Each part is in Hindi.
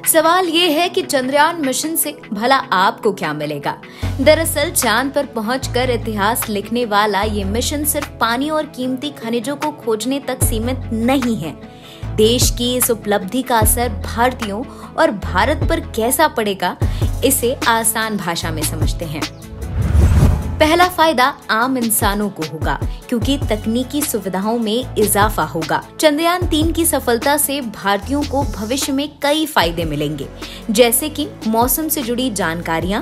सवाल ये है कि चंद्रयान मिशन से भला आपको क्या मिलेगा। दरअसल चांद पर पहुंचकर इतिहास लिखने वाला ये मिशन सिर्फ पानी और कीमती खनिजों को खोजने तक सीमित नहीं है। देश की इस उपलब्धि का असर भारतीयों और भारत पर कैसा पड़ेगा, इसे आसान भाषा में समझते हैं। पहला फायदा आम इंसानों को होगा, क्योंकि तकनीकी सुविधाओं में इजाफा होगा। चंद्रयान 3 की सफलता से भारतीयों को भविष्य में कई फायदे मिलेंगे, जैसे कि मौसम से जुड़ी जानकारियां,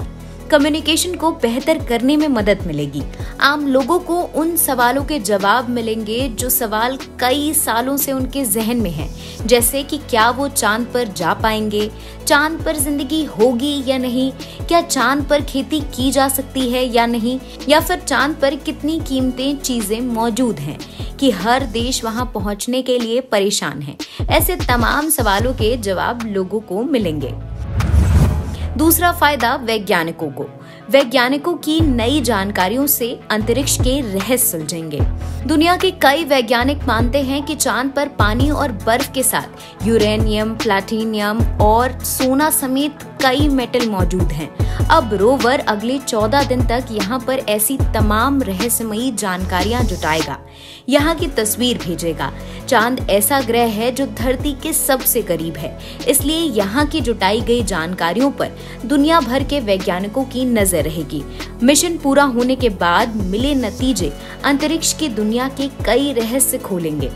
कम्युनिकेशन को बेहतर करने में मदद मिलेगी। आम लोगों को उन सवालों के जवाब मिलेंगे जो सवाल कई सालों से उनके जहन में हैं, जैसे कि क्या वो चांद पर जा पाएंगे, चांद पर जिंदगी होगी या नहीं, क्या चांद पर खेती की जा सकती है या नहीं, या फिर चांद पर कितनी कीमती चीजें मौजूद हैं कि हर देश वहां पहुंचने के लिए परेशान है। ऐसे तमाम सवालों के जवाब लोगों को मिलेंगे। दूसरा फायदा वैज्ञानिकों की नई जानकारियों से अंतरिक्ष के रहस्य सुलझेंगे। दुनिया के कई वैज्ञानिक मानते हैं कि चांद पर पानी और बर्फ के साथ यूरेनियम, प्लैटिनम और सोना समेत कई मेटल मौजूद हैं। अब रोवर अगले 14 दिन तक यहाँ पर ऐसी तमाम रहस्यमयी जानकारियां जुटाएगा, यहाँ की तस्वीर भेजेगा। चांद ऐसा ग्रह है जो धरती के सबसे करीब है, इसलिए यहाँ की जुटाई गई जानकारियों पर दुनिया भर के वैज्ञानिकों की नजर रहेगी। मिशन पूरा होने के बाद मिले नतीजे अंतरिक्ष की दुनिया के कई रहस्य खोलेंगे।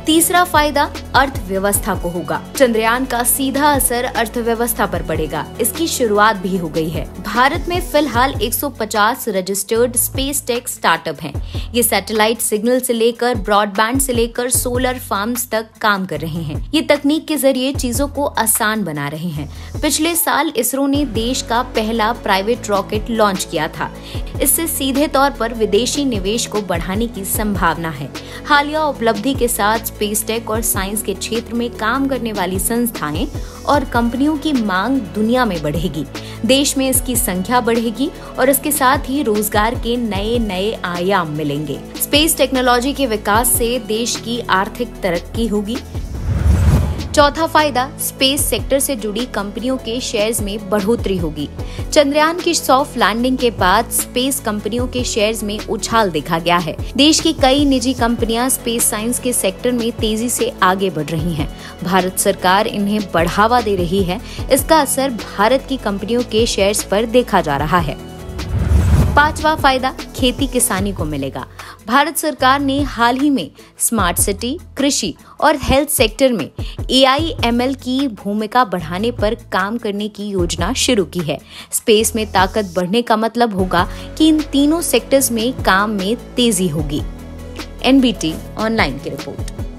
तीसरा फायदा अर्थव्यवस्था को होगा। चंद्रयान का सीधा असर अर्थव्यवस्था पर पड़ेगा। इसकी शुरुआत भी हो गई है। भारत में फिलहाल 150 रजिस्टर्ड स्पेस टेक स्टार्टअप हैं। ये सैटेलाइट सिग्नल से लेकर ब्रॉडबैंड से लेकर सोलर फार्म्स तक काम कर रहे हैं। ये तकनीक के जरिए चीजों को आसान बना रहे हैं। पिछले साल इसरो ने देश का पहला प्राइवेट रॉकेट लॉन्च किया था। इससे सीधे तौर पर विदेशी निवेश को बढ़ाने की संभावना है। हालिया उपलब्धि के साथ स्पेस टेक और साइंस के क्षेत्र में काम करने वाली संस्थाएं और कंपनियों की मांग दुनिया में बढ़ेगी। देश में इसकी संख्या बढ़ेगी और इसके साथ ही रोजगार के नए नए आयाम मिलेंगे। स्पेस टेक्नोलॉजी के विकास से देश की आर्थिक तरक्की होगी। चौथा फायदा स्पेस सेक्टर से जुड़ी कंपनियों के शेयर्स में बढ़ोतरी होगी। चंद्रयान की सॉफ्ट लैंडिंग के बाद स्पेस कंपनियों के शेयर्स में उछाल देखा गया है। देश की कई निजी कंपनियां स्पेस साइंस के सेक्टर में तेजी से आगे बढ़ रही हैं। भारत सरकार इन्हें बढ़ावा दे रही है। इसका असर भारत की कंपनियों के शेयर्स पर देखा जा रहा है। पांचवा फायदा खेती किसानी को मिलेगा। भारत सरकार ने हाल ही में स्मार्ट सिटी, कृषि और हेल्थ सेक्टर में AI/ML की भूमिका बढ़ाने पर काम करने की योजना शुरू की है। स्पेस में ताकत बढ़ने का मतलब होगा कि इन तीनों सेक्टर्स में काम में तेजी होगी। NBT ऑनलाइन की रिपोर्ट।